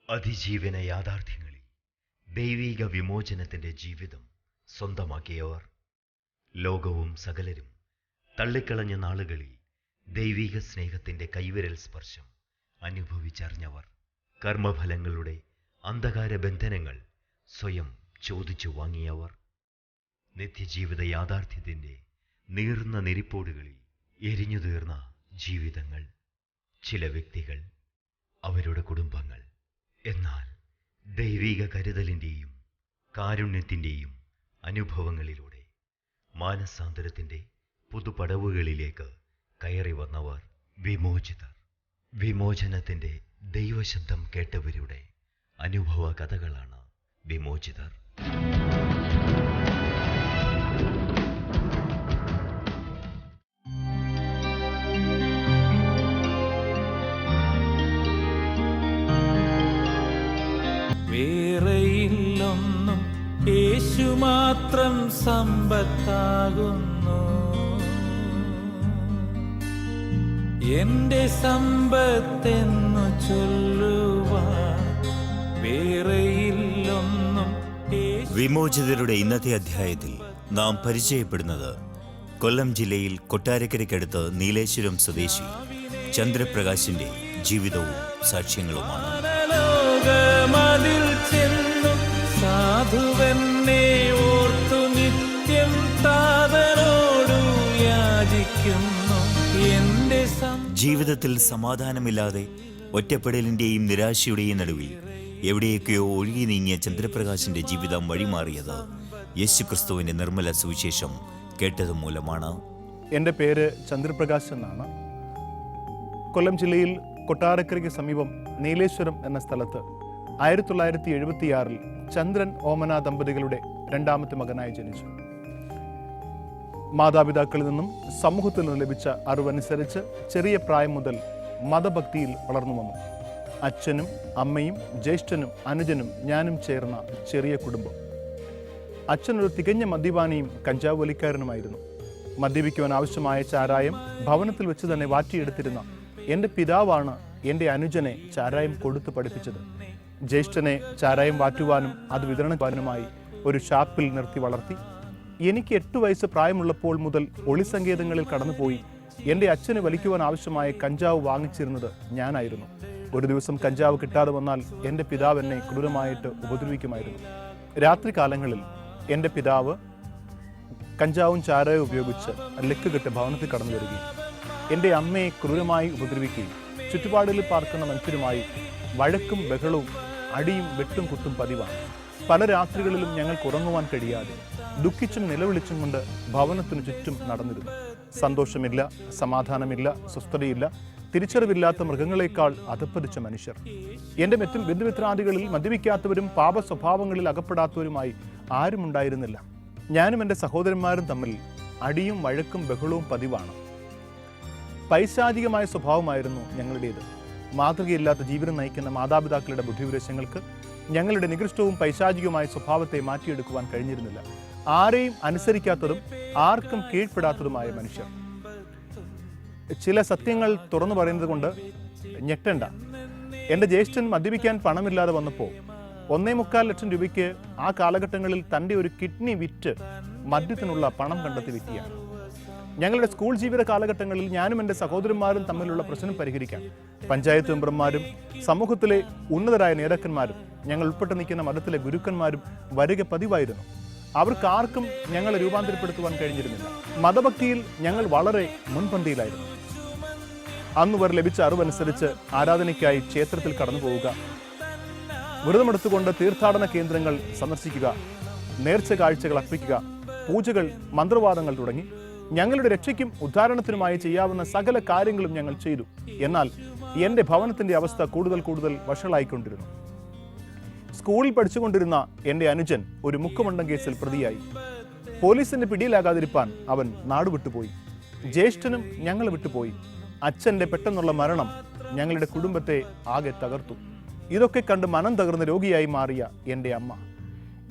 അതിജീവന യാഥാർത്ഥ്യങ്ങളിൽ ദൈവീക വിമോചനത്തിൻ്റെ ജീവിതം സ്വന്തമാക്കിയവർ, ലോകവും സകലരും തള്ളിക്കളഞ്ഞ നാളുകളിൽ ദൈവീക സ്നേഹത്തിൻ്റെ കൈവിരൽ സ്പർശം അനുഭവിച്ചറിഞ്ഞവർ, കർമ്മഫലങ്ങളുടെ അന്ധകാര ബന്ധനങ്ങൾ സ്വയം ചോദിച്ചു വാങ്ങിയവർ, നിത്യജീവിത യാഥാർത്ഥ്യത്തിൻ്റെ നീർന്ന നെരിപ്പോടുകളിൽ എരിഞ്ഞു തീർന്ന ജീവിതങ്ങൾ, ചില വ്യക്തികൾ, അവരുടെ കുടുംബങ്ങൾ. എന്നാൽ ദൈവിക കരുതലിൻ്റെയും കാരുണ്യത്തിൻ്റെയും അനുഭവങ്ങളിലൂടെ മാനസാന്തരത്തിൻ്റെ പുതുപടവുകളിലേക്ക് കയറി വന്നവർ വിമോചിതർ. വിമോചനത്തിൻ്റെ ദൈവശബ്ദം കേട്ടവരുടെ അനുഭവ കഥകളാണ് വിമോചിതർ. വേറെയില്ലൊന്നും യേശു മാത്രം സമ്പത്താകുന്നു. എന്റെ സമ്പത്തെന്നു ചൊല്ലുവാൻ വേറെയില്ലൊന്നും. വിമോചിതരുടെ ഇന്നത്തെ അധ്യായത്തിൽ നാം പരിചയപ്പെടുന്നത് കൊല്ലം ജില്ലയിൽ കൊട്ടാരക്കരയ്ക്കടുത്ത് നീലേശ്വരം സ്വദേശി ചന്ദ്രപ്രകാശിന്റെ ജീവിതവും സാക്ഷ്യങ്ങളുമാണ്. മതിൽ ചെന്നു സാധുവെന്നെ ഓർത്തു നിത്യം താതനോടു യാചിക്കുന്നു. എന്റെ ജീവിതത്തിൽ സമാധാനമില്ലാതെ ഒറ്റപ്പെടലിന്റെയും നിരാശയുടെയും നടുവിൽ എവിടെയൊക്കെയോ ഒഴുകി നീങ്ങിയ ചന്ദ്രപ്രകാശിന്റെ ജീവിതം വഴിമാറിയത് യേശുക്രിസ്തുവിന്റെ നിർമ്മല സുവിശേഷം കേട്ടത് മൂലമാണ്. എൻ്റെ പേര് ചന്ദ്രപ്രകാശ് എന്നാണ്. കൊല്ലം ജില്ലയിൽ കൊട്ടാരക്കരയ്ക്ക് സമീപം നീലേശ്വരം എന്ന സ്ഥലത്ത് 1976 ചന്ദ്രൻ ഓമന ദമ്പതികളുടെ രണ്ടാമത്തെ മകനായി ജനിച്ചു. മാതാപിതാക്കളിൽ നിന്നും സമൂഹത്തിൽ നിന്നും ലഭിച്ച അറിവനുസരിച്ച് ചെറിയ പ്രായം മുതൽ മതഭക്തിയിൽ വളർന്നു വന്നു. അച്ഛനും അമ്മയും ജ്യേഷ്ഠനും അനുജനും ഞാനും ചേർന്ന ചെറിയ കുടുംബം. അച്ഛനൊരു തികഞ്ഞ മദ്യപാനിയും കഞ്ചാവ് വലിക്കാരനുമായിരുന്നു. മദ്യപിക്കുവാൻ ആവശ്യമായ ചാരായം ഭവനത്തിൽ വെച്ച് തന്നെ വാറ്റിയെടുത്തിരുന്ന എൻ്റെ പിതാവാണ് എൻ്റെ അനുജനെ ചാരായം കൊടുത്ത് പഠിപ്പിച്ചത്. ജ്യേഷ്ഠനെ ചാരായം വാറ്റുവാനും അത് വിതരണക്കാരനുമായി ഒരു ഷാപ്പിൽ നിർത്തി വളർത്തി. എനിക്ക് 8 വയസ്സ് പ്രായമുള്ളപ്പോൾ മുതൽ ഒളിസങ്കേതങ്ങളിൽ കടന്നുപോയി എൻ്റെ അച്ഛന് വലിക്കുവാൻ ആവശ്യമായ കഞ്ചാവ് വാങ്ങിച്ചിരുന്നത് ഞാനായിരുന്നു. ഒരു ദിവസം കഞ്ചാവ് കിട്ടാതെ വന്നാൽ എൻ്റെ പിതാവ് എന്നെ ക്രൂരമായിട്ട് ഉപദ്രവിക്കുമായിരുന്നു. രാത്രി കാലങ്ങളിൽ എൻ്റെ പിതാവ് കഞ്ചാവും ചാരായവും ഉപയോഗിച്ച് ലക്ക് കെട്ട് ഭവനത്തിൽ കടന്നു വരികയും എൻ്റെ അമ്മയെ ക്രൂരമായി ഉപദ്രവിക്കുകയും ചുറ്റുപാടുകളിൽ പാർക്കുന്ന മനുഷ്യരുമായി വഴക്കും ബഹളവും അടിയും വെട്ടും കുത്തും പതിവാണ്. പല രാത്രികളിലും ഞങ്ങൾക്ക് ഉറങ്ങുവാൻ കഴിയാതെ ദുഃഖിച്ചും നിലവിളിച്ചും കൊണ്ട് ഭവനത്തിനു ചുറ്റും നടന്നിരുന്നു. സന്തോഷമില്ല, സമാധാനമില്ല, സ്വസ്ഥതയില്ല, തിരിച്ചറിവില്ലാത്ത മൃഗങ്ങളെക്കാൾ അധപ്പതിച്ച മനുഷ്യർ. എൻ്റെ ബന്ധുമിത്രാദികളിൽ മദ്യപിക്കാത്തവരും പാപ സ്വഭാവങ്ങളിൽ അകപ്പെടാത്തവരുമായി ആരും ഉണ്ടായിരുന്നില്ല. ഞാനും എൻ്റെ സഹോദരന്മാരും തമ്മിൽ അടിയും വഴക്കും ബഹളവും പതിവാണ്. പൈശാചികമായ സ്വഭാവമായിരുന്നു ഞങ്ങളുടേത്. മാതൃകയില്ലാത്ത ജീവിതം നയിക്കുന്ന മാതാപിതാക്കളുടെ ബുദ്ധിവിരശങ്ങൾക്ക് ഞങ്ങളുടെ നികൃഷ്ടവും പൈശാചികമായ സ്വഭാവത്തെ മാറ്റിയെടുക്കുവാൻ കഴിഞ്ഞിരുന്നില്ല. ആരെയും അനുസരിക്കാത്തതും ആർക്കും കീഴ്പ്പെടാത്തതുമായ മനുഷ്യർ. ചില സത്യങ്ങൾ തുറന്നു പറയുന്നത് കൊണ്ട് ഞെട്ടണ്ട. എൻ്റെ ജ്യേഷ്ഠൻ മദ്യപിക്കാൻ പണമില്ലാതെ വന്നപ്പോൾ 1.25 ലക്ഷം രൂപയ്ക്ക് ആ കാലഘട്ടങ്ങളിൽ തൻ്റെ ഒരു കിഡ്നി വിറ്റ് മദ്യത്തിനുള്ള പണം കണ്ടെത്തി വിറ്റിയാണ്. ഞങ്ങളുടെ സ്കൂൾ ജീവിത കാലഘട്ടങ്ങളിൽ ഞാനും എൻ്റെ സഹോദരന്മാരും തമ്മിലുള്ള പ്രശ്നം പരിഹരിക്കാൻ പഞ്ചായത്ത് മെമ്പർമാരും സമൂഹത്തിലെ ഉന്നതരായ നേതാക്കന്മാരും ഞങ്ങൾ ഉൾപ്പെട്ട് നിൽക്കുന്ന മതത്തിലെ ഗുരുക്കന്മാരും വരിക പതിവായിരുന്നു. അവർക്കാർക്കും ഞങ്ങളെ രൂപാന്തരപ്പെടുത്തുവാൻ കഴിഞ്ഞിരുന്നില്ല. മതഭക്തിയിൽ ഞങ്ങൾ വളരെ മുൻപന്തിയിലായിരുന്നു. അന്നുവരെ ലഭിച്ച അറിവനുസരിച്ച് ആരാധനയ്ക്കായി ക്ഷേത്രത്തിൽ കടന്നു പോവുക, വ്രതമെടുത്തുകൊണ്ട് തീർത്ഥാടന കേന്ദ്രങ്ങൾ സന്ദർശിക്കുക, നേർച്ച കാഴ്ചകൾ അർപ്പിക്കുക, പൂജകൾ, മന്ത്രവാദങ്ങൾ തുടങ്ങി ഞങ്ങളുടെ രക്ഷയ്ക്കും ഉദ്ധാരണത്തിനുമായി ചെയ്യാവുന്ന സകല കാര്യങ്ങളും ഞങ്ങൾ ചെയ്തു. എന്നാൽ എൻ്റെ ഭവനത്തിൻ്റെ അവസ്ഥ കൂടുതൽ വഷളായിക്കൊണ്ടിരുന്നു. സ്കൂളിൽ പഠിച്ചുകൊണ്ടിരുന്ന എൻ്റെ അനുജൻ ഒരു മുക്കുമണ്ടം കേസിൽ പ്രതിയായി. പോലീസിന്റെ പിടിയിലാകാതിരിക്കാൻ അവൻ നാടുവിട്ടുപോയി. ജ്യേഷ്ഠനും ഞങ്ങൾ വിട്ടുപോയി. അച്ഛൻ്റെ പെട്ടെന്നുള്ള മരണം ഞങ്ങളുടെ കുടുംബത്തെ ആകെ തകർത്തു. ഇതൊക്കെ കണ്ട് മനം തകർന്ന രോഗിയായി മാറിയ എൻ്റെ അമ്മ.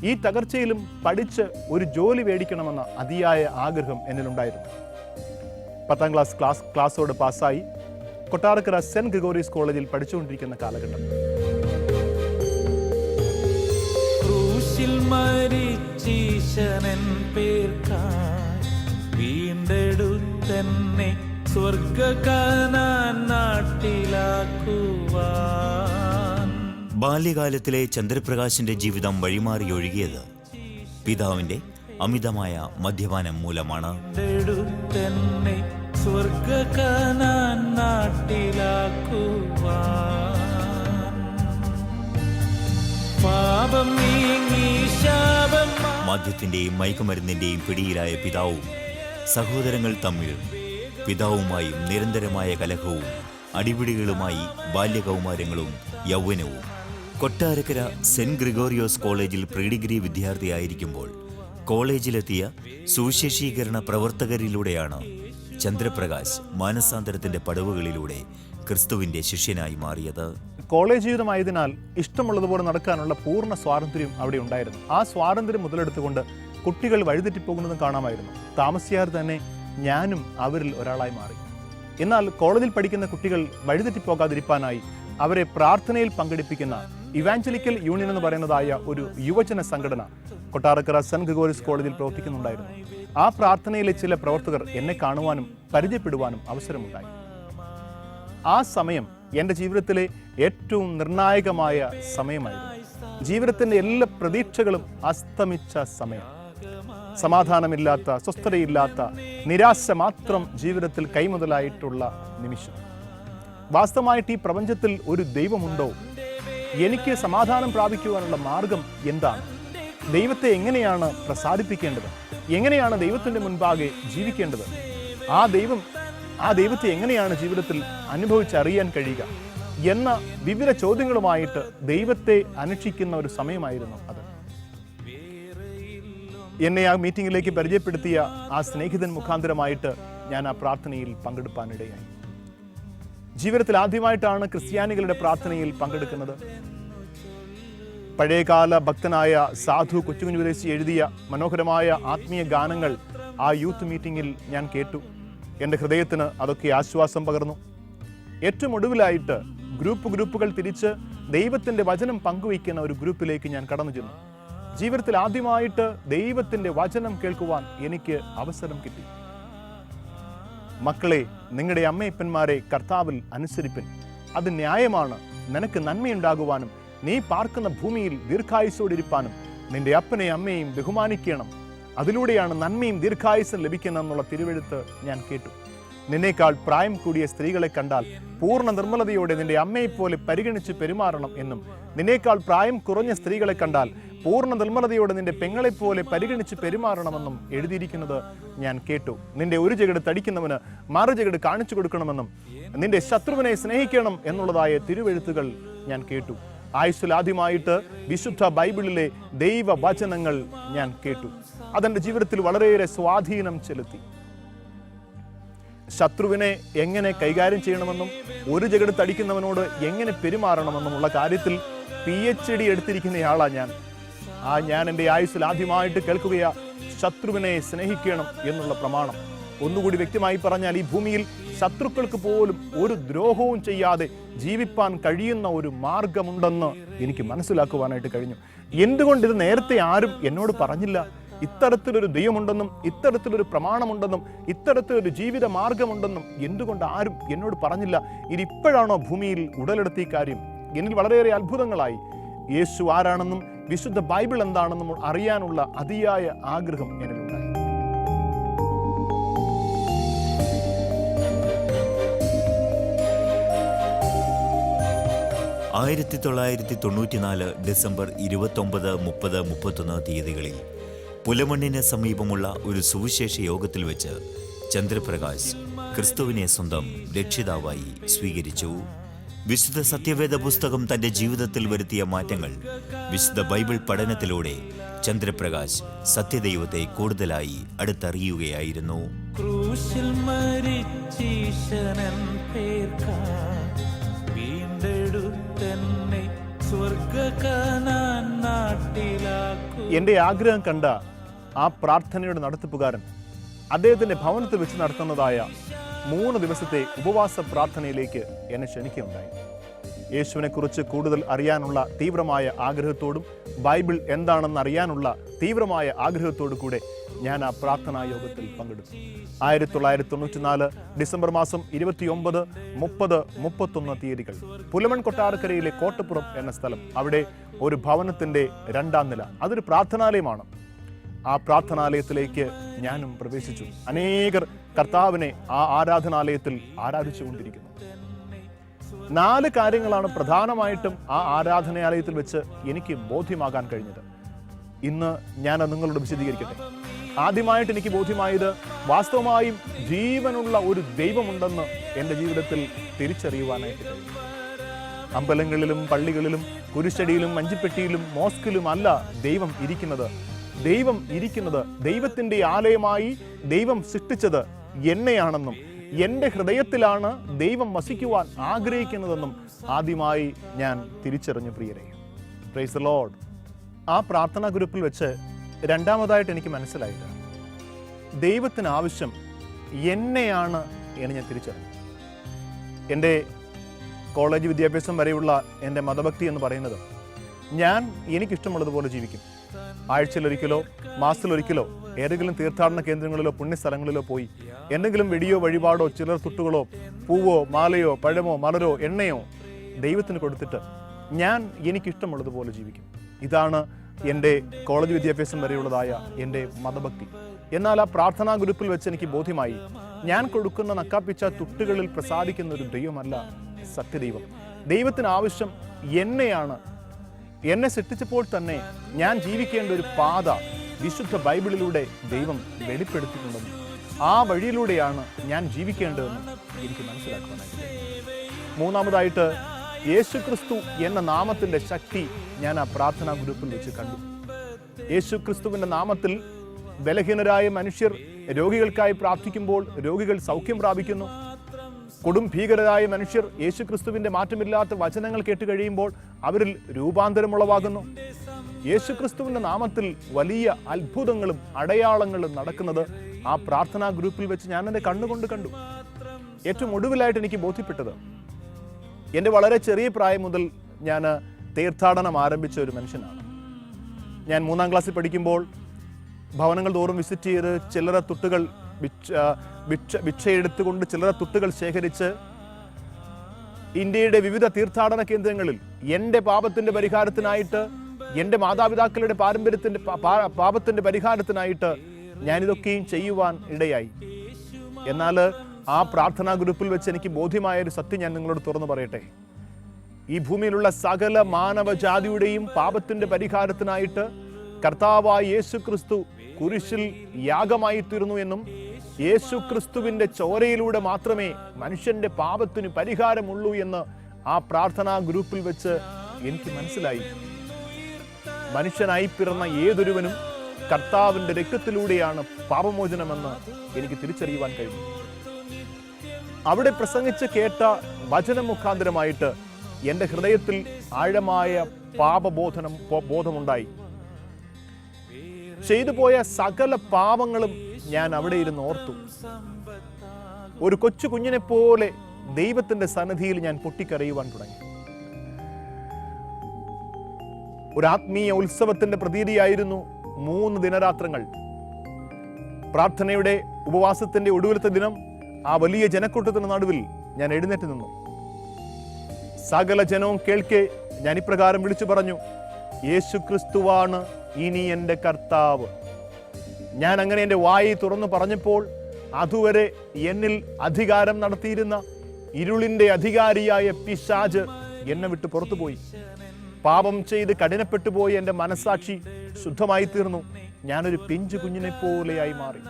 ഈ തകർച്ചയിലും പഠിച്ച് ഒരു ജോലി മേടിക്കണമെന്ന അതിയായ ആഗ്രഹം എന്നിലുണ്ടായിരുന്നു. 10ാം ക്ലാസ്സോട് പാസ്സായി കൊട്ടാരക്കര സെന്റ് ഗ്രിഗോറിയസ് കോളേജിൽ പഠിച്ചുകൊണ്ടിരിക്കുന്ന കാലഘട്ടം. മരിച്ചീശനൻ പേർക്കായി വീണ്ടെടുത്തെന്നെ സ്വർഗ കനാൻ നാട്ടിലാക്കുവാൻ. ബാല്യകാലത്തിലെ ചന്ദ്രപ്രകാശിന്റെ ജീവിതം വഴിമാറി ഒഴുകിയത് പിതാവിന്റെ അമിതമായ മദ്യപാനം മൂലമാണ്. വീണ്ടെടുത്തെന്നെ സ്വർഗ കനാൻ നാട്ടിലാക്കുവാൻ. പാപം നീങ്ങി ശാപം മദ്യത്തിന്റെയും മയക്കുമരുന്നിന്റെയും പിടിയിലായ പിതാവും സഹോദരങ്ങൾ തമ്മിൽ പിതാവുമായും നിരന്തരമായ കലഹവും അടിപിടികളുമായി ബാല്യകൗമാരങ്ങളും യൗവനവും. കൊട്ടാരക്കര സെന്റ് ഗ്രിഗോറിയോസ് കോളേജിൽ പ്രീ ഡിഗ്രി വിദ്യാർത്ഥിയായിരിക്കുമ്പോൾ കോളേജിലെത്തിയ സുവിശേഷീകരണ പ്രവർത്തകരിലൂടെയാണ് ചന്ദ്രപ്രകാശ് മാനസാന്തരത്തിന്റെ പടവുകളിലൂടെ ക്രിസ്തുവിന്റെ ശിഷ്യനായി മാറിയത്. കോളേജ് ജീവിതമായതിനാൽ ഇഷ്ടമുള്ളതുപോലെ നടക്കാനുള്ള പൂർണ്ണ സ്വാതന്ത്ര്യം അവിടെ ഉണ്ടായിരുന്നു. ആ സ്വാതന്ത്ര്യം മുതലെടുത്തുകൊണ്ട് കുട്ടികൾ വഴിതെറ്റിപ്പോകുന്നതും കാണാമായിരുന്നു. താമസിയാതെ തന്നെ ഞാനും അവരിൽ ഒരാളായി മാറി. എന്നാൽ കോളേജിൽ പഠിക്കുന്ന കുട്ടികൾ വഴിതെറ്റിപ്പോകാതിരിക്കാനായി അവരെ പ്രാർത്ഥനയിൽ പങ്കെടുപ്പിക്കുന്ന ഇവാഞ്ചലിക്കൽ യൂണിയൻ എന്ന് പറയുന്നതായ ഒരു യുവജന സംഘടന കൊട്ടാരക്കര സെന്റ് ഗ്രിഗോറിയസ് കോളേജിൽ പ്രവർത്തിക്കുന്നുണ്ടായിരുന്നു. ആ പ്രാർത്ഥനയിലെ ചില പ്രവർത്തകർ എന്നെ കാണുവാനും പരിചയപ്പെടുവാനും അവസരമുണ്ടായി. ആ സമയം എൻ്റെ ജീവിതത്തിലെ ഏറ്റവും നിർണായകമായ സമയമായിരുന്നു. ജീവിതത്തിൻ്റെ എല്ലാ പ്രതീക്ഷകളും അസ്തമിച്ച സമയം. സമാധാനമില്ലാത്ത, സ്വസ്ഥതയില്ലാത്ത, നിരാശ മാത്രം ജീവിതത്തിൽ കൈമുതലായിട്ടുള്ള നിമിഷം. വാസ്തവമായിട്ട് ഈ പ്രപഞ്ചത്തിൽ ഒരു ദൈവമുണ്ടോ? എനിക്ക് സമാധാനം പ്രാപിക്കുവാനുള്ള മാർഗം എന്താണ്? ദൈവത്തെ എങ്ങനെയാണ് പ്രസാദിപ്പിക്കേണ്ടത്? എങ്ങനെയാണ് ദൈവത്തിൻ്റെ മുൻപാകെ ജീവിക്കേണ്ടത്? ആ ദൈവത്തെ എങ്ങനെയാണ് ജീവിതത്തിൽ അനുഭവിച്ചറിയാൻ കഴിയുക എന്ന വിവിധ ചോദ്യങ്ങളുമായിട്ട് ദൈവത്തെ അന്വേഷിക്കുന്ന ഒരു സമയമായിരുന്നു അത്. എന്നെ ആ മീറ്റിംഗിലേക്ക് പരിചയപ്പെടുത്തിയ ആ സ്നേഹിതൻ മുഖാന്തരമായിട്ട് ഞാൻ ആ പ്രാർത്ഥനയിൽ പങ്കെടുപ്പാനിടയായി. ജീവിതത്തിൽ ആദ്യമായിട്ടാണ് ക്രിസ്ത്യാനികളുടെ പ്രാർത്ഥനയിൽ പങ്കെടുക്കുന്നത്. പഴയകാല ഭക്തനായ സാധു കൊച്ചുകുഞ്ഞുദേശി എഴുതിയ മനോഹരമായ ആത്മീയ ഗാനങ്ങൾ ആ യൂത്ത് മീറ്റിംഗിൽ ഞാൻ കേട്ടു. എൻ്റെ ഹൃദയത്തിന് അതൊക്കെ ആശ്വാസം പകർന്നു. ഏറ്റവും ഒടുവിലായിട്ട് ഗ്രൂപ്പുകൾ തിരിച്ച് ദൈവത്തിൻ്റെ വചനം പങ്കുവയ്ക്കുന്ന ഒരു ഗ്രൂപ്പിലേക്ക് ഞാൻ കടന്നു ചെന്നു. ജീവിതത്തിൽ ആദ്യമായിട്ട് ദൈവത്തിൻ്റെ വചനം കേൾക്കുവാൻ എനിക്ക് അവസരം കിട്ടി. മക്കളെ, നിങ്ങളുടെ അമ്മയപ്പന്മാരെ കർത്താവിൽ അനുസരിപ്പിൻ, അത് ന്യായമാണ്. നിനക്ക് നന്മയുണ്ടാകുവാനും നീ പാർക്കുന്ന ഭൂമിയിൽ ദീർഘായുസ്സോടിരിപ്പാനും നിന്റെ അപ്പനെയും അമ്മയെയും ബഹുമാനിക്കണം. അതിലൂടെയാണ് നന്മയും ദീർഘായുസ്സും ലഭിക്കുന്നതെന്നുള്ള തിരുവെഴുത്ത് ഞാൻ കേട്ടു. നിന്നേക്കാൾ പ്രായം കൂടിയ സ്ത്രീകളെ കണ്ടാൽ പൂർണ്ണ നിർമ്മലതയോടെ നിന്റെ അമ്മയെപ്പോലെ പരിഗണിച്ച് പെരുമാറണം എന്നും, നിന്നേക്കാൾ പ്രായം കുറഞ്ഞ സ്ത്രീകളെ കണ്ടാൽ പൂർണ്ണ നിർമ്മലതയോടെ നിന്റെ പെങ്ങളെപ്പോലെ പരിഗണിച്ച് പെരുമാറണമെന്നും എഴുതിയിരിക്കുന്നത് ഞാൻ കേട്ടു. നിന്റെ ഒരു ജഗട് തടിക്കുന്നവന് മറു ജഗട് കാണിച്ചു കൊടുക്കണമെന്നും, നിന്റെ ശത്രുവിനെ സ്നേഹിക്കണം എന്നുള്ളതായ തിരുവെഴുത്തുകൾ ഞാൻ കേട്ടു. ആയുസ്സിൽ ആദ്യമായിട്ട് വിശുദ്ധ ബൈബിളിലെ ദൈവവചനങ്ങൾ ഞാൻ കേട്ടു. അതെൻ്റെ ജീവിതത്തിൽ വളരെയേറെ സ്വാധീനം ചെലുത്തി. ശത്രുവിനെ എങ്ങനെ കൈകാര്യം ചെയ്യണമെന്നും ഒരു ജഗട് തടിക്കുന്നവനോട് എങ്ങനെ പെരുമാറണമെന്നുമുള്ള കാര്യത്തിൽ PhD എടുത്തിരിക്കുന്നയാളാണ് ഞാൻ എൻ്റെ ആയുസ്സിൽ ആദ്യമായിട്ട് കേൾക്കുകയാ ശത്രുവിനെ സ്നേഹിക്കണം എന്നുള്ള പ്രമാണം. ഒന്നുകൂടി വ്യക്തമായി പറഞ്ഞാൽ, ഈ ഭൂമിയിൽ ശത്രുക്കൾക്ക് പോലും ഒരു ദ്രോഹവും ചെയ്യാതെ ജീവിപ്പാൻ കഴിയുന്ന ഒരു മാർഗമുണ്ടെന്ന് എനിക്ക് മനസ്സിലാക്കുവാനായിട്ട് കഴിഞ്ഞു. എന്തുകൊണ്ട് ഇത് നേരത്തെ ആരും എന്നോട് പറഞ്ഞില്ല? ഇത്തരത്തിലൊരു ദൈവമുണ്ടെന്നും ഇത്തരത്തിലൊരു പ്രമാണമുണ്ടെന്നും ഇത്തരത്തിലൊരു ജീവിത മാർഗമുണ്ടെന്നും എന്തുകൊണ്ട് ആരും എന്നോട് പറഞ്ഞില്ല? ഇതിപ്പോഴാണോ ഭൂമിയിൽ ഉടലെടുത്ത ഈ കാര്യം? എന്നിൽ വളരെയേറെ അത്ഭുതങ്ങളായി. യേശു ആരാണെന്നും വിശുദ്ധ ബൈബിൾ എന്താണെന്നും അറിയാനുള്ള അതിയായ ആഗ്രഹം എന്നിലുണ്ടായി. ആയിരത്തി 1994 ഡിസംബർ 29, 30, 31 തീയതികളിൽ പുലമണ്ണിന് സമീപമുള്ള ഒരു സുവിശേഷ യോഗത്തിൽ വെച്ച് ചന്ദ്രപ്രകാശ് ക്രിസ്തുവിനെ സ്വന്തം രക്ഷിതാവായി സ്വീകരിച്ചു. വിശുദ്ധ സത്യവേദ പുസ്തകം തന്റെ ജീവിതത്തിൽ വരുത്തിയ മാറ്റങ്ങൾ, വിശുദ്ധ ബൈബിൾ പഠനത്തിലൂടെ ചന്ദ്രപ്രകാശ് സത്യദൈവത്തെ കൂടുതലായി അടുത്തറിയുകയായിരുന്നു. ക്രൂശിൽ മരിച്ചീശനൻ പേർക്കായി വീണ്ടെടുത്തെന്നെ സ്വർഗ കനാൻ നാട്ടിലാക്കൂ. എൻ്റെ ആഗ്രഹം കണ്ട ആ പ്രാർത്ഥനയുടെ നടത്തിപ്പുകാരൻ അദ്ദേഹത്തിൻ്റെ ഭവനത്തിൽ വെച്ച് നടത്തുന്നതായ 3 ദിവസത്തെ ഉപവാസ പ്രാർത്ഥനയിലേക്ക് എന്നെ ക്ഷണിക്കുകയുണ്ടായി. യേശുവിനെക്കുറിച്ച് കൂടുതൽ അറിയാനുള്ള തീവ്രമായ ആഗ്രഹത്തോടും ബൈബിൾ എന്താണെന്ന് അറിയാനുള്ള തീവ്രമായ ആഗ്രഹത്തോടു കൂടെ ഞാൻ ആ പ്രാർത്ഥനാ യോഗത്തിൽ പങ്കെടുത്തു. 1994 ഡിസംബർ മാസം 29, 30, 31 തീയതികൾ പുലമൺ കൊട്ടാരക്കരയിലെ കോട്ടപ്പുറം എന്ന സ്ഥലം, അവിടെ ഒരു ഭവനത്തിൻ്റെ 2ാം നില, അതൊരു പ്രാർത്ഥനാലയമാണ്. ആ പ്രാർത്ഥനാലയത്തിലേക്ക് ഞാനും പ്രവേശിച്ചു. അനേകർ കർത്താവിനെ ആ ആരാധനാലയത്തിൽ ആരാധിച്ചുകൊണ്ടിരിക്കുന്നു. 4 കാര്യങ്ങളാണ് പ്രധാനമായിട്ടും ആ ആരാധനാലയത്തിൽ വെച്ച് എനിക്ക് ബോധ്യമാകാൻ കഴിഞ്ഞത്. ഇന്ന് ഞാൻ നിങ്ങളോട് വിശദീകരിക്കട്ടെ. ആദ്യമായിട്ട് എനിക്ക് ബോധ്യമായത് വാസ്തവമായും ജീവനുള്ള ഒരു ദൈവമുണ്ടെന്ന് എൻ്റെ ജീവിതത്തിൽ തിരിച്ചറിയുവാനായിട്ട് കഴിഞ്ഞു. അമ്പലങ്ങളിലും പള്ളികളിലും കുരിശടിയിലും മഞ്ചിപ്പെട്ടിയിലും മോസ്കിലും അല്ല ദൈവം ഇരിക്കുന്നത്. ദൈവം ഇരിക്കുന്നത്, ദൈവത്തിൻ്റെ ആലയമായി ദൈവം സൃഷ്ടിച്ചത് എന്നെയാണെന്നും എൻ്റെ ഹൃദയത്തിലാണ് ദൈവം വസിക്കുവാൻ ആഗ്രഹിക്കുന്നതെന്നും ആദ്യമായി ഞാൻ തിരിച്ചറിഞ്ഞു. പ്രിയരെ, പ്രൈസ് ദി ലോർഡ്. ആ പ്രാർത്ഥനാ ഗ്രൂപ്പിൽ വെച്ച് രണ്ടാമതായിട്ട് എനിക്ക് മനസ്സിലായത് ദൈവത്തിന് ആവശ്യം എന്നെയാണ് എന്ന് ഞാൻ തിരിച്ചറിഞ്ഞു. എൻ്റെ കോളേജ് വിദ്യാഭ്യാസം വരെയുള്ള എൻ്റെ മതഭക്തി എന്ന് പറയുന്നത് ഞാൻ എനിക്കിഷ്ടമുള്ളതുപോലെ ജീവിക്കും. ആഴ്ചയിലൊരിക്കലോ മാസത്തിലൊരിക്കലോ ഏതെങ്കിലും തീർത്ഥാടന കേന്ദ്രങ്ങളിലോ പുണ്യസ്ഥലങ്ങളിലോ പോയി എന്തെങ്കിലും വെടിയോ വഴിപാടോ ചിലർ തുട്ടുകളോ പൂവോ മാലയോ പഴമോ മലരോ എണ്ണയോ ദൈവത്തിന് കൊടുത്തിട്ട് ഞാൻ എനിക്കിഷ്ടമുള്ളതുപോലെ ജീവിക്കും. ഇതാണ് എൻ്റെ കോളേജ് വിദ്യാഭ്യാസം വരെയുള്ളതായ എൻ്റെ മതഭക്തി. എന്നാൽ ആ പ്രാർത്ഥനാ ഗ്രൂപ്പിൽ വെച്ച് എനിക്ക് ബോധ്യമായി, ഞാൻ കൊടുക്കുന്ന നക്കാപ്പിച്ച തുട്ടുകളിൽ പ്രസാദിക്കുന്ന ഒരു ദൈവമല്ല സത്യദൈവം. ദൈവത്തിന് ആവശ്യം എന്നെയാണ്. എന്നെ സൃഷ്ടിച്ചപ്പോൾ തന്നെ ഞാൻ ജീവിക്കേണ്ട ഒരു പാത വിശുദ്ധ ബൈബിളിലൂടെ ദൈവം വെളിപ്പെടുത്തിയിട്ടുണ്ടെന്നും ആ വഴിയിലൂടെയാണ് ഞാൻ ജീവിക്കേണ്ടതെന്നും എനിക്ക് മനസ്സിലാക്കുവാനായിട്ട്. മൂന്നാമതായിട്ട് യേശുക്രിസ്തു എന്ന നാമത്തിൻ്റെ ശക്തി ഞാൻ ആ പ്രാർത്ഥനാ ഗ്രൂപ്പിൽ വെച്ച് കണ്ടു. യേശുക്രിസ്തുവിൻ്റെ നാമത്തിൽ ബലഹീനരായ മനുഷ്യർ രോഗികൾക്കായി പ്രാർത്ഥിക്കുമ്പോൾ രോഗികൾ സൗഖ്യം പ്രാപിക്കുന്നു. കൊടും ഭീകരരായ മനുഷ്യർ യേശുക്രിസ്തുവിൻ്റെ മാറ്റമില്ലാത്ത വചനങ്ങൾ കേട്ട് കഴിയുമ്പോൾ അവരിൽ രൂപാന്തരമുളവാകുന്നു. യേശുക്രിസ്തുവിൻ്റെ നാമത്തിൽ വലിയ അത്ഭുതങ്ങളും അടയാളങ്ങളും നടക്കുന്നത് ആ പ്രാർത്ഥനാ ഗ്രൂപ്പിൽ വെച്ച് ഞാൻ എൻ്റെ കണ്ണുകൊണ്ട് കണ്ടു. ഏറ്റവും ഒടുവിലായിട്ട് എനിക്ക് ബോധ്യപ്പെട്ടത്, എൻ്റെ വളരെ ചെറിയ പ്രായം മുതൽ ഞാൻ തീർത്ഥാടനം ആരംഭിച്ച ഒരു മനുഷ്യനാണ്. ഞാൻ 3ാം ക്ലാസ്സിൽ പഠിക്കുമ്പോൾ ഭവനങ്ങൾ തോറും വിസിറ്റ് ചെയ്ത് ചില്ലറ തുട്ടുകൾ ഭിക്ഷയെടുത്തുകൊണ്ട് ചില്ലറ തുട്ടുകൾ ശേഖരിച്ച് ഇന്ത്യയുടെ വിവിധ തീർത്ഥാടന കേന്ദ്രങ്ങളിൽ എൻ്റെ പാപത്തിൻ്റെ പരിഹാരത്തിനായിട്ട്, എൻ്റെ മാതാപിതാക്കളുടെ പാപത്തിൻ്റെ പരിഹാരത്തിനായിട്ട് ഞാനിതൊക്കെയും ചെയ്യുവാൻ ഇടയായി. എന്നാൽ ആ പ്രാർത്ഥനാ ഗ്രൂപ്പിൽ വെച്ച് എനിക്ക് ബോധ്യമായ ഒരു സത്യം ഞാൻ നിങ്ങളോട് തുറന്നു പറയട്ടെ. ഈ ഭൂമിയിലുള്ള സകല മാനവജാതിയുടെയും പാപത്തിൻ്റെ പരിഹാരത്തിനായിട്ട് കർത്താവായ യേശുക്രിസ്തു കുരിശിൽ യാഗമായി തീർന്നു എന്നും യേശുക്രിസ്തുവിൻ്റെ ചോരയിലൂടെ മാത്രമേ മനുഷ്യന്റെ പാപത്തിന് പരിഹാരമുള്ളൂ എന്ന് ആ പ്രാർത്ഥനാ ഗ്രൂപ്പിൽ വെച്ച് എനിക്ക് മനസ്സിലായി. മനുഷ്യനായി പിറന്ന ഏതൊരുവനും കർത്താവിൻ്റെ രക്തത്തിലൂടെയാണ് പാപമോചനമെന്ന് എനിക്ക് തിരിച്ചറിയുവാൻ കഴിഞ്ഞു. അവിടെ പ്രസംഗിച്ച് കേട്ട വചനം മുഖാന്തരമായിട്ട് എൻ്റെ ഹൃദയത്തിൽ ആഴമായ ബോധമുണ്ടായി. ചെയ്തു പോയ സകല പാപങ്ങളും ഞാൻ അവിടെ ഇരുന്ന് ഓർത്തു. ഒരു കൊച്ചു കുഞ്ഞിനെ പോലെ ദൈവത്തിന്റെ സന്നിധിയിൽ ഞാൻ പൊട്ടിക്കരയുവാൻ തുടങ്ങി. ഒരു ആത്മീയ ഉത്സവത്തിന്റെ പ്രതീതിയായിരുന്നു 3 ദിനരാത്രങ്ങൾ. പ്രാർത്ഥനയുടെ ഉപവാസത്തിന്റെ ഒടുവിലത്തെ ദിനം ആ വലിയ ജനക്കൂട്ടത്തിന് നടുവിൽ ഞാൻ എഴുന്നേറ്റ് നിന്നു. സകല ജനവും കേൾക്കെ ഞാൻ ഇപ്രകാരം വിളിച്ചു പറഞ്ഞു, യേശുക്രിസ്തുവാണ് ഇനി എൻ്റെ കർത്താവ്. ഞാൻ അങ്ങനെ എൻ്റെ വായി തുറന്നു പറഞ്ഞപ്പോൾ അതുവരെ എന്നിൽ അധികാരം നടത്തിയിരുന്ന ഇരുളിൻ്റെ അധികാരിയായ പിശാച് എന്നെ വിട്ട് പുറത്തുപോയി. പാപം ചെയ്ത് കഠിനപ്പെട്ടു പോയി എൻ്റെ മനസ്സാക്ഷി ശുദ്ധമായി തീർന്നു. ഞാനൊരു പിഞ്ചു കുഞ്ഞിനെ പോലെയായി മാറി.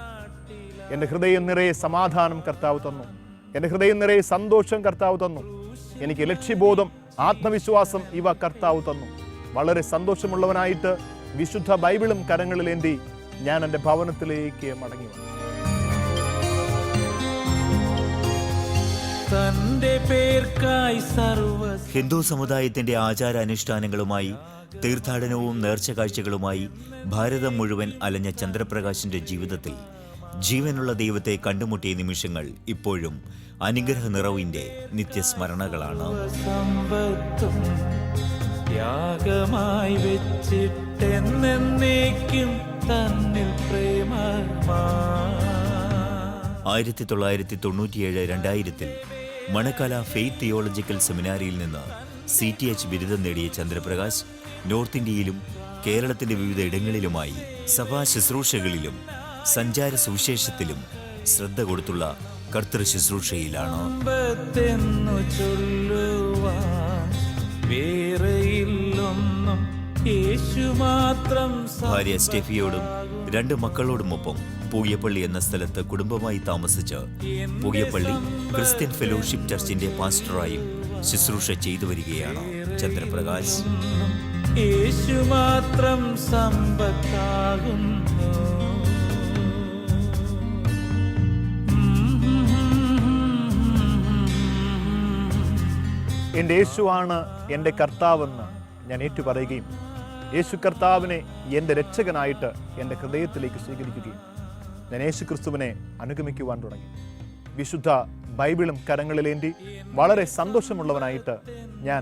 എൻ്റെ ഹൃദയം നിറയെ സമാധാനം കർത്താവ് തന്നു. എൻ്റെ ഹൃദയം നിറയെ സന്തോഷം കർത്താവ് തന്നു. എനിക്ക് ലക്ഷ്യബോധം, ആത്മവിശ്വാസം ഇവ കർത്താവ് തന്നു. വളരെ സന്തോഷമുള്ളവനായിട്ട് വിശുദ്ധ ബൈബിളും കരങ്ങളിലേന്തി ഞാൻ എൻ്റെ ഭവനത്തിലേക്ക് മടങ്ങി വന്നു. ഹിന്ദു സമുദായത്തിന്റെ ആചാരാനുഷ്ഠാനങ്ങളുമായി തീർത്ഥാടനവും നേർച്ച കാഴ്ചകളുമായി ഭാരതം മുഴുവൻ അലഞ്ഞ ചന്ദ്രപ്രകാശിന്റെ ജീവിതത്തിൽ ജീവനുള്ള ദൈവത്തെ കണ്ടുമുട്ടിയ നിമിഷങ്ങൾ ഇപ്പോഴും അനുഗ്രഹ നിറവിന്റെ നിത്യസ്മരണകളാണ്. സമ്പത്തും യാഗമായി വെച്ചിട്ടെന്നേക്കും തന്നിൽ പ്രേമമാ. 1997-2000 മണക്കാല ഫെയ്ത്ത് തിയോളജിക്കൽ സെമിനാരിയിൽ നിന്ന് CTH ബിരുദം നേടിയ ചന്ദ്രപ്രകാശ് നോർത്ത് ഇന്ത്യയിലും കേരളത്തിന്റെ വിവിധ ഇടങ്ങളിലുമായി സഭാ ശുശ്രൂഷകളിലും സഞ്ചാര സുവിശേഷത്തിലും ശ്രദ്ധ കൊടുത്തുള്ള കർത്തൃ ശുശ്രൂഷയിലാണ്. സമ്പത്തെന്നു ചൊല്ലുവാൻ വേറെയില്ലൊന്നും യേശു മാത്രം. ഭാര്യ സ്റ്റെഫിയോടും 2 മക്കളോടുമൊപ്പം പൂയപ്പള്ളി എന്ന സ്ഥലത്ത് കുടുംബമായി താമസിച്ച് പൂയപ്പള്ളി ക്രിസ്ത്യൻ ഫെലോഷിപ്പ് ചർച്ചിന്റെ പാസ്റ്ററായും ശുശ്രൂഷ ചെയ്തു വരികയാണ് ചന്ദ്രപ്രകാശ്. യേശു മാത്രം സമ്പത്താകുന്നു. എൻ്റെ യേശുവാണ് എൻ്റെ കർത്താവെന്ന് ഞാൻ ഏറ്റുപറയുകയും യേശു കർത്താവിനെ എൻ്റെ രക്ഷകനായിട്ട് എൻ്റെ ഹൃദയത്തിലേക്ക് സ്വീകരിക്കുകയും ഞാൻ യേശു ക്രിസ്തുവിനെ അനുഗമിക്കുവാൻ തുടങ്ങി. വിശുദ്ധ ബൈബിളും കരങ്ങളിലേന്തി വളരെ സന്തോഷമുള്ളവനായിട്ട് ഞാൻ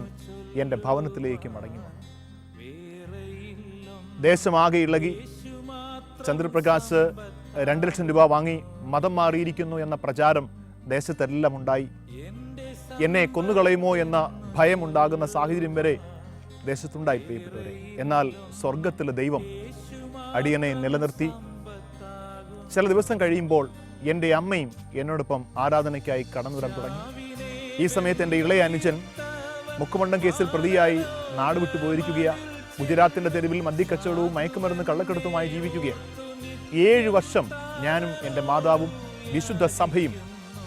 എൻ്റെ ഭവനത്തിലേക്ക് മടങ്ങി വന്നു. ദേശമാകെ ഇളകി. ചന്ദ്രപ്രകാശ് 2 ലക്ഷം രൂപ വാങ്ങി മതം മാറിയിരിക്കുന്നു എന്ന പ്രചാരം ദേശത്തെല്ലാം ഉണ്ടായി. എന്നെ കൊന്നുകളയുമോ എന്ന ഭയമുണ്ടാകുന്ന സാഹചര്യം വരെ ദേശത്തുണ്ടായി പ്രിയപ്പെട്ടവരെ. എന്നാൽ സ്വർഗത്തിലെ ദൈവം അടിയനെ നിലനിർത്തി. ചില ദിവസം കഴിയുമ്പോൾ എൻ്റെ അമ്മയും എന്നോടൊപ്പം ആരാധനയ്ക്കായി കടന്നു വരാൻ തുടങ്ങി. ഈ സമയത്ത് എൻ്റെ ഇളയ അനുജൻ മുക്കുമണ്ഡം കേസിൽ പ്രതിയായി നാട് വിട്ടു പോയിരിക്കുകയാണ്. ഗുജറാത്തിൻ്റെ തെരുവിൽ മദ്യക്കച്ചവടവും മയക്കുമരുന്ന് കള്ളക്കടത്തുമായി ജീവിക്കുകയാണ്. 7 വർഷം ഞാനും എൻ്റെ മാതാവും വിശുദ്ധ സഭയും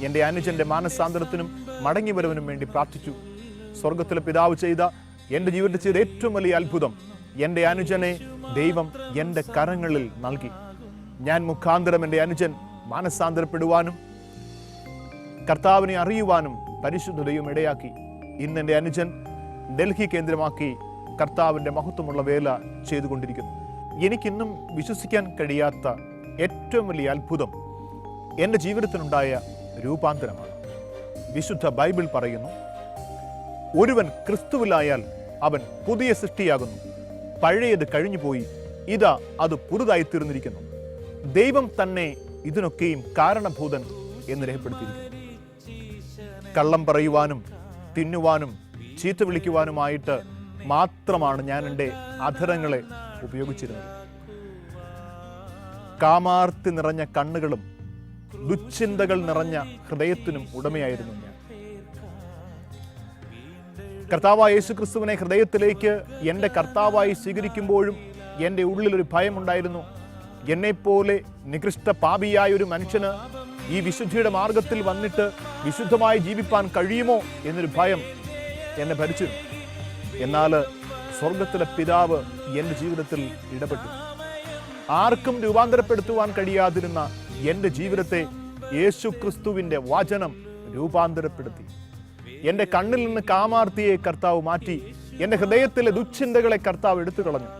എൻ്റെ അനുജൻ്റെ മാനസാന്തരത്തിനും മടങ്ങിവരവിനും വേണ്ടി പ്രാർത്ഥിച്ചു. സ്വർഗത്തിലെ പിതാവ് ചെയ്ത എൻ്റെ ജീവിതത്തിൽ ചെയ്ത ഏറ്റവും വലിയ അത്ഭുതം, എൻ്റെ അനുജനെ ദൈവം എൻ്റെ കരങ്ങളിൽ നൽകി. ഞാൻ മുഖാന്തരം എൻ്റെ അനുജൻ മാനസാന്തരപ്പെടുവാനും കർത്താവിനെ അറിയുവാനും പരിശുദ്ധ ദൈവം ഇടയാക്കി. ഇന്ന് എൻ്റെ അനുജൻ ഡൽഹി കേന്ദ്രമാക്കി കർത്താവിൻ്റെ മഹത്വമുള്ള വേല ചെയ്തുകൊണ്ടിരിക്കുന്നു. എനിക്കിന്നും വിശ്വസിക്കാൻ കഴിയാത്ത ഏറ്റവും വലിയ അത്ഭുതം എൻ്റെ ജീവിതത്തിനുണ്ടായ രൂപാന്തരമാണ്. വിശുദ്ധ ബൈബിൾ പറയുന്നു, ഒരുവൻ ക്രിസ്തുവിലായാൽ അവൻ പുതിയ സൃഷ്ടിയാകുന്നു, പഴയത് കഴിഞ്ഞുപോയി, ഇതാ അത് പുതുതായിത്തീർന്നിരിക്കുന്നു. ദൈവം തന്നെ ഇതിനൊക്കെയും കാരണഭൂതൻ എന്ന് രേഖപ്പെടുത്തിയിരിക്കുന്നു. കള്ളം പറയുവാനും തിന്നുവാനും ചീത്ത വിളിക്കുവാനുമായിട്ട് മാത്രമാണ് ഞാൻ എൻ്റെ അധരങ്ങളെ ഉപയോഗിച്ചിരുന്നത്. കാമാർത്തി നിറഞ്ഞ കണ്ണുകളും ദുശ്ചിന്തകൾ നിറഞ്ഞ ഹൃദയത്തിനും ഉടമയായിരുന്നു ഞാൻ. കർത്താവായ യേശു ക്രിസ്തുവിനെ ഹൃദയത്തിലേക്ക് എൻ്റെ കർത്താവായി സ്വീകരിക്കുമ്പോഴും എൻ്റെ ഉള്ളിലൊരു ഭയമുണ്ടായിരുന്നു. എന്നെപ്പോലെ നികൃഷ്ട പാപിയായ ഒരു മനുഷ്യന് ഈ വിശുദ്ധിയുടെ മാർഗത്തിൽ വന്നിട്ട് വിശുദ്ധമായി ജീവിപ്പാൻ കഴിയുമോ എന്നൊരു ഭയം എന്നെ ഭരിച്ചിരുന്നു. എന്നാൽ സ്വർഗത്തിലെ പിതാവ് എൻ്റെ ജീവിതത്തിൽ ഇടപെട്ടു. ആർക്കും രൂപാന്തരപ്പെടുത്തുവാൻ കഴിയാതിരുന്ന എൻ്റെ ജീവിതത്തെ യേശു ക്രിസ്തുവിൻ്റെ വചനം രൂപാന്തരപ്പെടുത്തി. എൻ്റെ കണ്ണിൽ നിന്ന് കാമാർത്തിയെ കർത്താവ് മാറ്റി. എൻ്റെ ഹൃദയത്തിലെ ദുശ്ചിന്തകളെ കർത്താവ് എടുത്തു കളഞ്ഞു.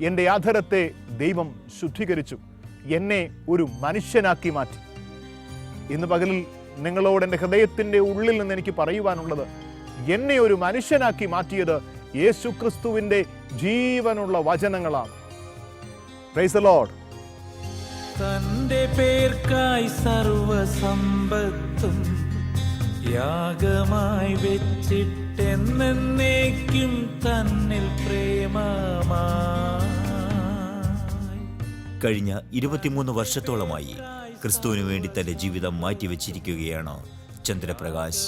എൻ്റെ ആധരത്തെ ദൈവം ശുദ്ധീകരിച്ചു. എന്നെ ഒരു മനുഷ്യനാക്കി മാറ്റി. ഇന്ന് പകലിൽ നിങ്ങളോട് എൻ്റെ ഹൃദയത്തിൻ്റെ ഉള്ളിൽ നിന്ന് എനിക്ക് പറയുവാനുള്ളത്, എന്നെ ഒരു മനുഷ്യനാക്കി മാറ്റിയത് യേശു ക്രിസ്തുവിൻ്റെ ജീവനുള്ള വചനങ്ങളാണ്. Praise the Lord. തന്റെ പേർക്കായി സർവസമ്പത്തും യാഗമായി വെച്ചിട്ടെന്നേക്കും തന്നിൽ പ്രേമമായി. കഴിഞ്ഞ 23 വർഷത്തോളമായി ക്രിസ്തുവിനു വേണ്ടി തന്റെ ജീവിതം മാറ്റിവെച്ചിരിക്കുകയാണ് ചന്ദ്രപ്രകാശ്.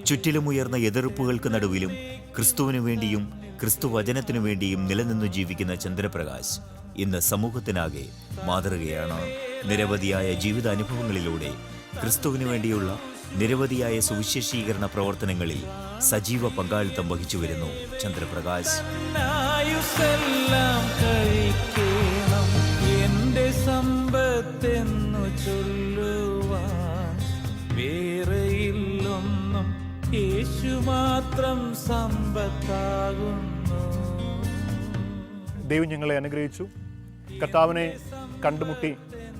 ചുറ്റിലുമുയർന്ന എതിർപ്പുകൾക്ക് നടുവിലും ക്രിസ്തുവിനു വേണ്ടിയും ക്രിസ്തു വചനത്തിനു വേണ്ടിയും നിലനിന്നു ജീവിക്കുന്ന ചന്ദ്രപ്രകാശ് ഇന്ന് സമൂഹത്തിനാകെ മാതൃകയാണ്. നിരവധിയായ ജീവിതാനുഭവങ്ങളിലൂടെ ക്രിസ്തുവിനു വേണ്ടിയുള്ള നിരവധിയായ സുവിശേഷീകരണ പ്രവർത്തനങ്ങളിൽ സജീവ പങ്കാളിത്തം വഹിച്ചു വരുന്നു ചന്ദ്രപ്രകാശ്. ആയുസ്സെല്ലാം കഴിക്കണം എന്റെ സമ്പത്തെന്നു ചൊല്ലുവാൻ വേറെയില്ലൊന്നും യേശു മാത്രം സമ്പത്താകുന്നു. ദൈവം ഞങ്ങളെ അനുഗ്രഹിച്ചു. കർത്താവിനെ കണ്ടുമുട്ടി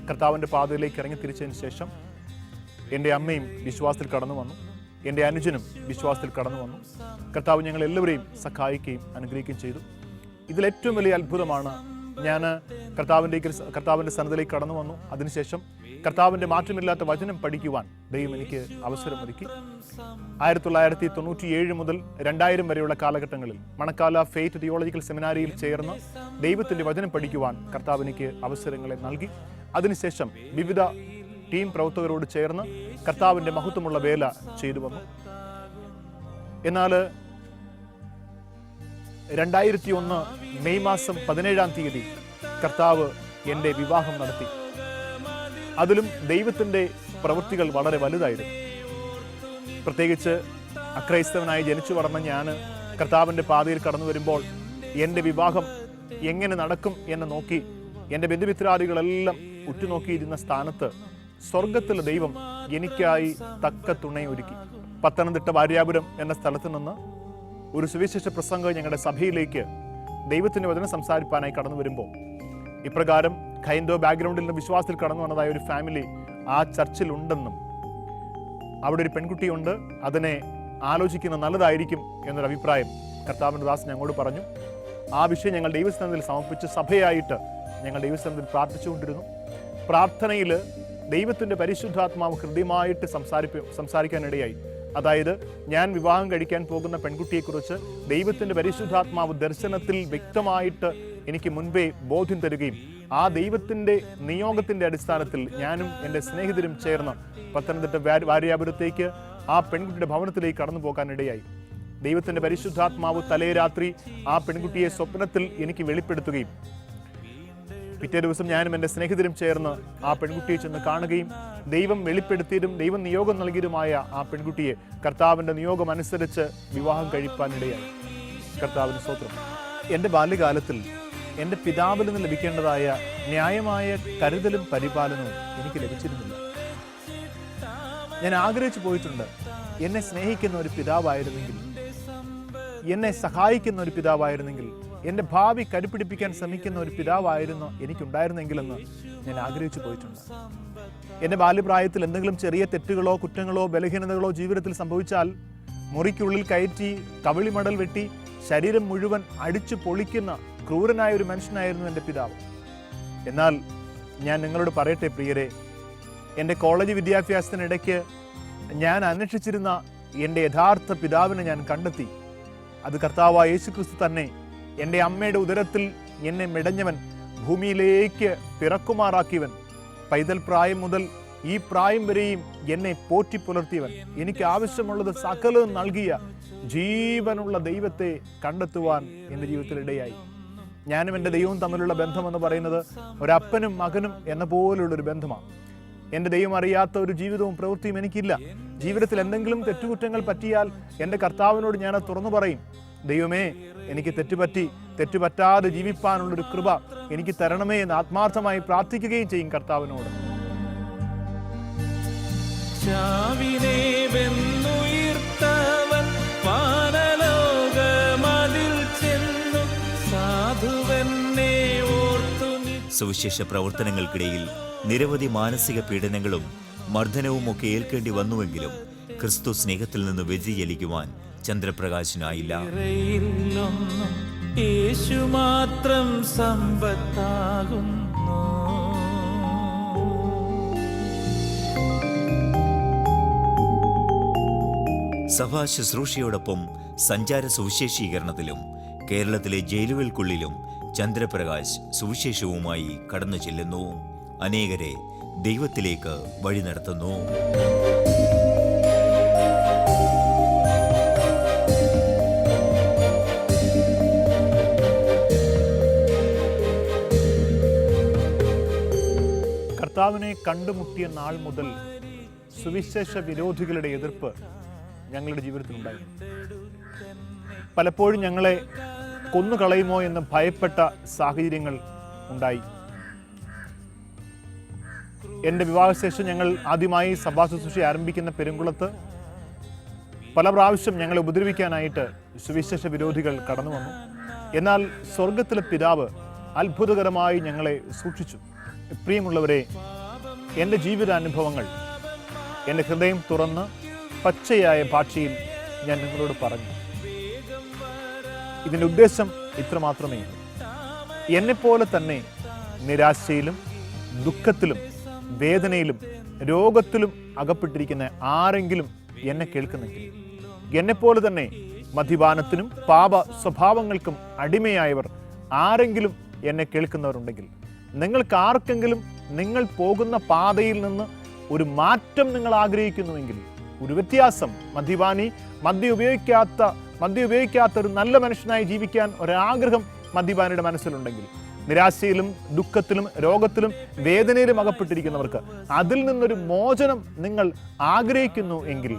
കർത്താവിൻ്റെ പാതയിലേക്ക് ഇറങ്ങി തിരിച്ചതിന് ശേഷം എൻ്റെ അമ്മയും വിശ്വാസത്തിൽ കടന്നു വന്നു, എൻ്റെ അനുജനും വിശ്വാസത്തിൽ കടന്നു വന്നു. കർത്താവ് ഞങ്ങളെല്ലാവരെയും സഹായിക്കുകയും അനുഗ്രഹിക്കുകയും ചെയ്തു. ഇതിലേറ്റവും വലിയ അത്ഭുതമാണ്, ഞാൻ കർത്താവിൻ്റെ സന്നദ്ധയിലേക്ക് കടന്നു വന്നു. അതിനുശേഷം കർത്താവിൻ്റെ മാറ്റമില്ലാത്ത വചനം പഠിക്കുവാൻ ദൈവം എനിക്ക് അവസരം ഒരുക്കി. 1997 മുതൽ 2000 വരെയുള്ള കാലഘട്ടങ്ങളിൽ മണക്കാല ഫെയ്ത്ത് തിയോളജിക്കൽ സെമിനാരിയിൽ ചേർന്ന് ദൈവത്തിൻ്റെ വചനം പഠിക്കുവാൻ കർത്താവ് എനിക്ക് അവസരങ്ങളെ നൽകി. അതിനുശേഷം വിവിധ ടീം പ്രവർത്തകരോട് ചേർന്ന് കർത്താവിൻ്റെ മഹത്വമുള്ള വേല ചെയ്തു വന്നു. എന്നാൽ 2001 മെയ് മാസം 17-ാം തീയതി കർത്താവ് എൻ്റെ വിവാഹം നടത്തി. അതിലും ദൈവത്തിൻ്റെ പ്രവൃത്തികൾ വളരെ വലുതായിരുന്നു. പ്രത്യേകിച്ച് അക്രൈസ്തവനായി ജനിച്ചു വളർന്ന ഞാൻ കർത്താവിൻ്റെ പാതയിൽ കടന്നു വരുമ്പോൾ എൻ്റെ വിവാഹം എങ്ങനെ നടക്കും എന്ന് നോക്കി എൻ്റെ ബന്ധുമിത്രാദികളെല്ലാം ഉറ്റുനോക്കിയിരുന്ന സ്ഥാനത്ത് സ്വർഗത്തിലെ ദൈവം എനിക്കായി തക്ക തുണയൊരുക്കി. പത്തനംതിട്ട വാര്യാപുരം എന്ന സ്ഥലത്ത് നിന്ന് ഒരു സുവിശേഷ പ്രസംഗം ഞങ്ങളുടെ സഭയിലേക്ക് ദൈവത്തിൻ്റെ വചനം സംസാരിപ്പാനായി കടന്നു വരുമ്പോൾ ഇപ്രകാരം ഹൈന്ദവ ബാക്ക്ഗ്രൗണ്ടിൽ നിന്ന് വിശ്വാസത്തിൽ കടന്നു വന്നതായ ഒരു ഫാമിലി ആ ചർച്ചിലുണ്ടെന്നും അവിടെ ഒരു പെൺകുട്ടിയുണ്ട്, അതിനെ ആലോചിക്കുന്ന നല്ലതായിരിക്കും എന്നൊരു അഭിപ്രായം കർത്താവിൻ്റെ ദാസ് ഞങ്ങളോട് പറഞ്ഞു. ആ വിഷയം ഞങ്ങൾ ദൈവസ്ഥാനത്തിൽ സമർപ്പിച്ച് സഭയായിട്ട് ഞങ്ങൾ ദൈവസ്ഥാനത്തിൽ പ്രാർത്ഥിച്ചുകൊണ്ടിരുന്നു. പ്രാർത്ഥനയിൽ ദൈവത്തിൻ്റെ പരിശുദ്ധാത്മാവ് ഹൃദ്യമായിട്ട് സംസാരിക്കാനിടയായി. അതായത് ഞാൻ വിവാഹം കഴിക്കാൻ പോകുന്ന പെൺകുട്ടിയെക്കുറിച്ച് ദൈവത്തിൻ്റെ പരിശുദ്ധാത്മാവ് ദർശനത്തിൽ വ്യക്തമായിട്ട് എനിക്ക് മുൻപേ ബോധ്യം തരികയും ആ ദൈവത്തിൻ്റെ നിയോഗത്തിൻ്റെ അടിസ്ഥാനത്തിൽ ഞാനും എൻ്റെ സ്നേഹിതരും ചേർന്ന് പത്തനംതിട്ട വാര്യാപുരത്തേക്ക് ആ പെൺകുട്ടിയുടെ ഭവനത്തിലേക്ക് കടന്നു പോകാനിടയായി. ദൈവത്തിൻ്റെ പരിശുദ്ധാത്മാവ് തലേ രാത്രി ആ പെൺകുട്ടിയെ സ്വപ്നത്തിൽ എനിക്ക് വെളിപ്പെടുത്തുകയും പിറ്റേ ദിവസം ഞാനും എൻ്റെ സ്നേഹിതരും ചേർന്ന് ആ പെൺകുട്ടിയെ ചെന്ന് കാണുകയും ദൈവം വെളിപ്പെടുത്തിയതും ദൈവം നിയോഗം നൽകിയതുമായ ആ പെൺകുട്ടിയെ കർത്താവിൻ്റെ നിയോഗം അനുസരിച്ച് വിവാഹം കഴിപ്പാനിടയായി. കർത്താവിന് സ്തോത്രം. എൻ്റെ ബാല്യകാലത്തിൽ എൻ്റെ പിതാവിൽ നിന്ന് ലഭിക്കേണ്ടതായ ന്യായമായ കരുതലും പരിപാലനവും എനിക്ക് ലഭിച്ചിരുന്നില്ല. ഞാൻ ആഗ്രഹിച്ചു പോയിട്ടുണ്ട്, എന്നെ സ്നേഹിക്കുന്ന ഒരു പിതാവായിരുന്നെങ്കിൽ, എന്നെ സഹായിക്കുന്ന ഒരു പിതാവായിരുന്നെങ്കിൽ, എൻ്റെ ഭാവി കരുപിടിപ്പിക്കാൻ ശ്രമിക്കുന്ന ഒരു പിതാവായിരുന്നു എനിക്കുണ്ടായിരുന്നെങ്കിലെന്ന് ഞാൻ ആഗ്രഹിച്ചു പോയിട്ടുണ്ട്. എൻ്റെ ബാല്യപ്രായത്തിൽ എന്തെങ്കിലും ചെറിയ തെറ്റുകളോ കുറ്റങ്ങളോ ബലഹീനതകളോ ജീവിതത്തിൽ സംഭവിച്ചാൽ മുറിക്കുള്ളിൽ കയറ്റി കവിളിമടൽ വെട്ടി ശരീരം മുഴുവൻ അടിച്ചു പൊളിക്കുന്ന ക്രൂരനായ ഒരു മനുഷ്യനായിരുന്നു എൻ്റെ പിതാവ്. എന്നാൽ ഞാൻ നിങ്ങളോട് പറയട്ടെ പ്രിയരെ, എൻ്റെ കോളേജ് വിദ്യാഭ്യാസത്തിനിടയ്ക്ക് ഞാൻ അന്വേഷിച്ചിരുന്ന എൻ്റെ യഥാർത്ഥ പിതാവിനെ ഞാൻ കണ്ടെത്തി. അത് കർത്താവായ യേശുക്രിസ്തു തന്നെ. എൻ്റെ അമ്മയുടെ ഉദരത്തിൽ എന്നെ മെടഞ്ഞവൻ, ഭൂമിയിലേക്ക് പിറക്കുമാറാക്കിയവൻ, പൈതൽ പ്രായം മുതൽ ഈ പ്രായം വരെയും എന്നെ പോറ്റി പുലർത്തിയവൻ, എനിക്ക് ആവശ്യമുള്ളത് സകലവും നൽകിയ ജീവനുള്ള ദൈവത്തെ കണ്ടെത്തുവാൻ എൻ്റെ ജീവിതത്തിൽ ഇടയായി. ഞാനും എൻ്റെ ദൈവവും തമ്മിലുള്ള ബന്ധമെന്ന് പറയുന്നത് ഒരപ്പനും മകനും എന്ന പോലുള്ളൊരു ബന്ധമാണ്. എൻ്റെ ദൈവം അറിയാത്ത ഒരു ജീവിതവും പ്രവൃത്തിയും എനിക്കില്ല. ജീവിതത്തിൽ എന്തെങ്കിലും തെറ്റുകുറ്റങ്ങൾ പറ്റിയാൽ എൻ്റെ കർത്താവിനോട് ഞാൻ തുറന്നു പറയും, ദൈവമേ എനിക്ക് തെറ്റുപറ്റാതെ ജീവിപ്പാനുള്ളൊരു കൃപ എനിക്ക് തരണമേ എന്ന് ആത്മാർത്ഥമായി പ്രാർത്ഥിക്കുകയും ചെയ്യും കർത്താവിനോട്. സുവിശേഷ പ്രവർത്തനങ്ങൾക്കിടയിൽ നിരവധി മാനസിക പീഡനങ്ങളും മർദ്ദനവും ഒക്കെ ഏൽക്കേണ്ടി വന്നുവെങ്കിലും ക്രിസ്തു സ്നേഹത്തിൽ നിന്ന് വ്യതിചലിക്കുവാൻ ചന്ദ്രപ്രകാശിനായില്ല. യേശു മാത്രം സമ്പത്താകുന്നു. സഭാ ശുശ്രൂഷയോടൊപ്പം സഞ്ചാര സുവിശേഷീകരണത്തിലും കേരളത്തിലെ ജയിലുകൾക്കുള്ളിലും ചന്ദ്രപ്രകാശ് സുവിശേഷവുമായി കടന്നു ചെല്ലുന്നു. അനേകരെ ദൈവത്തിലേക്ക് വഴി നടത്തുന്നു. കർത്താവിനെ കണ്ടുമുട്ടിയ നാൾ മുതൽ സുവിശേഷ വിരോധികളുടെ എതിർപ്പ് ഞങ്ങളുടെ ജീവിതത്തിലുണ്ടായിരുന്നു. പലപ്പോഴും ഞങ്ങളെ കൊന്നുകളയുമോ എന്ന് ഭയപ്പെട്ട സാഹചര്യങ്ങൾ ഉണ്ടായി. എൻ്റെ വിവാഹശേഷം ഞങ്ങൾ ആദ്യമായി സഭാ ശുശ്രൂഷ ആരംഭിക്കുന്ന പെരുങ്കുളത്ത് പല പ്രാവശ്യം ഞങ്ങളെ ഉപദ്രവിക്കാനായിട്ട് സുവിശേഷ വിരോധികൾ കടന്നു വന്നു. എന്നാൽ സ്വർഗത്തിലെ പിതാവ് അത്ഭുതകരമായി ഞങ്ങളെ സൂക്ഷിച്ചു. പ്രിയമുള്ളവരെ, എൻ്റെ ജീവിതാനുഭവങ്ങൾ എൻ്റെ ഹൃദയം തുറന്ന് പച്ചയായ ഭാഷയിൽ ഞാൻ നിങ്ങളോട് പറഞ്ഞു. ഇതിൻ്റെ ഉദ്ദേശം ഇത്രമാത്രമേ ഉള്ളൂ. എന്നെപ്പോലെ തന്നെ നിരാശയിലും ദുഃഖത്തിലും വേദനയിലും രോഗത്തിലും അകപ്പെട്ടിരിക്കുന്ന ആരെങ്കിലും എന്നെ കേൾക്കുന്നെങ്കിൽ, എന്നെപ്പോലെ തന്നെ മദ്യപാനത്തിനും പാപ സ്വഭാവങ്ങൾക്കും അടിമയായവർ ആരെങ്കിലും എന്നെ കേൾക്കുന്നവരുണ്ടെങ്കിൽ, നിങ്ങൾക്ക് ആർക്കെങ്കിലും നിങ്ങൾ പോകുന്ന പാതയിൽ നിന്ന് ഒരു മാറ്റം നിങ്ങൾ ആഗ്രഹിക്കുന്നുവെങ്കിൽ, ഒരു വ്യത്യാസം, മദ്യം ഉപയോഗിക്കാത്ത ഒരു നല്ല മനുഷ്യനായി ജീവിക്കാൻ ഒരാഗ്രഹം മദ്യപാനിയുടെ മനസ്സിലുണ്ടെങ്കിൽ, നിരാശയിലും ദുഃഖത്തിലും രോഗത്തിലും വേദനയിലും അകപ്പെട്ടിരിക്കുന്നവർക്ക് അതിൽ നിന്നൊരു മോചനം നിങ്ങൾ ആഗ്രഹിക്കുന്നു എങ്കിൽ,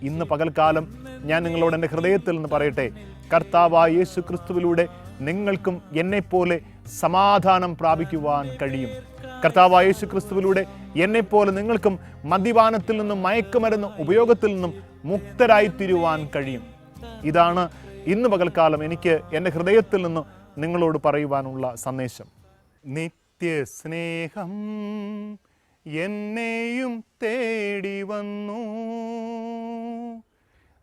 ഇന്ന് പകൽക്കാലം ഞാൻ നിങ്ങളോട് എൻ്റെ ഹൃദയത്തിൽ നിന്ന് പറയട്ടെ, കർത്താവായ യേശു ക്രിസ്തുവിലൂടെ നിങ്ങൾക്കും എന്നെപ്പോലെ സമാധാനം പ്രാപിക്കുവാൻ കഴിയും. കർത്താവായ യേശു ക്രിസ്തുവിലൂടെ എന്നെപ്പോലെ നിങ്ങൾക്കും മദ്യപാനത്തിൽ നിന്നും മയക്കുമരുന്ന് ഉപയോഗത്തിൽ നിന്നും മുക്തരായിത്തീരുവാൻ കഴിയും. ഇതാണ് ഇന്ന് പകൽക്കാലം എനിക്ക് എൻ്റെ ഹൃദയത്തിൽ നിന്ന് നിങ്ങളോട് പറയുവാനുള്ള സന്ദേശം. നിത്യസ്നേഹം എന്നെയും തേടി വന്നു,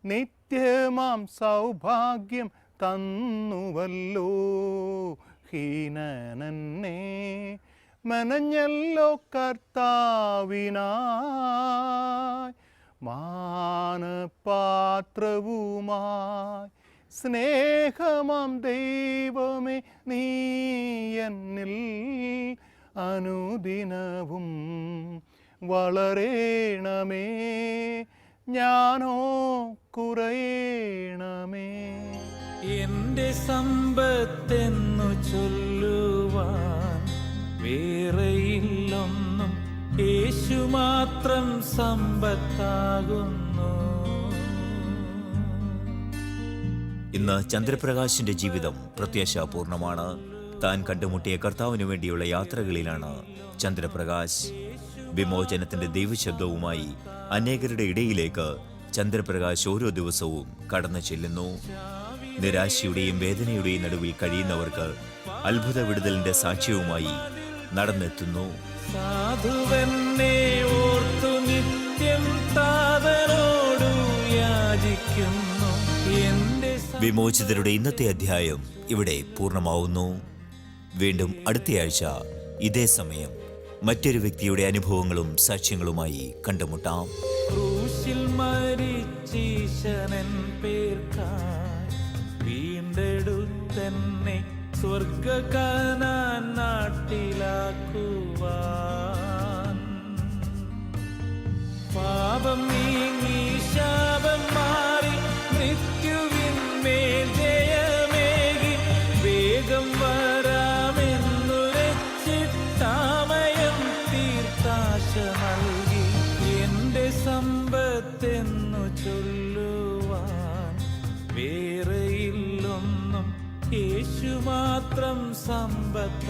നിത്യമാം സൗഭാഗ്യം തന്നുവല്ലോ, ഹീനനെന്നെ മനഞ്ഞല്ലോ കർത്താവിനായി, മാനപാത്രവുമായി സ്നേഹമാം ദൈവമേ നീ എന്നിൽ അനുദിനവും വളരേണമേ, ഞാനോ കുറയണമേ. എന്റെ സമ്പത്തെന്നു ചൊല്ലുവാൻ വേറെയില്ലൊന്നും, യേശു മാത്രം സമ്പത്താകുന്നു. ഇന്ന് ചന്ദ്രപ്രകാശിന്റെ ജീവിതം പ്രത്യാശാപൂർണമാണ്. താൻ കണ്ടുമുട്ടിയ കർത്താവിനു വേണ്ടിയുള്ള യാത്രകളിലാണ് ചന്ദ്രപ്രകാശ്. വിമോചനത്തിന്റെ ദൈവശബ്ദവുമായി അനേകരുടെ ഇടയിലേക്ക് ചന്ദ്രപ്രകാശ് ഓരോ ദിവസവും കടന്നു ചെല്ലുന്നു. നിരാശയുടെയും വേദനയുടെയും നടുവിൽ കഴിയുന്നവർക്ക് അത്ഭുത വിടുതലിന്റെ സാക്ഷ്യവുമായി നടന്നെത്തുന്നു. സാധുവെന്നെ ഓർത്തു നിത്യം താതനോടു യാചിക്കുന്നു. വിമോചിതരുടെ ഇന്നത്തെ അധ്യായം ഇവിടെ പൂർണ്ണമാവുന്നു. വീണ്ടും അടുത്തയാഴ്ച ഇതേ സമയം മറ്റൊരു വ്യക്തിയുടെ അനുഭവങ്ങളും സാക്ഷ്യങ്ങളുമായി കണ്ടുമുട്ടാം. ക്രൂശിൽ മരിച്ചീശനൻ പേർക്കായി വീണ്ടെടുത്തെന്നെ സ്വർഗ്ഗകാനാൻ നാട്ടിലാക്കുവാൻ. പാപം നീങ്ങി ശാപം മാറി മൃത്യുവിന്മേൽ ജയമേകി വേഗം വരാമെന്നുരച്ചിട്ടാമയം തീർത്താശ നൽകി. എന്റെ സമ്പത്തെന്നു ചൊല്ലുവാൻ വേറെയില്ലൊന്നും, യേശു മാത്രം സമ്പത്ത.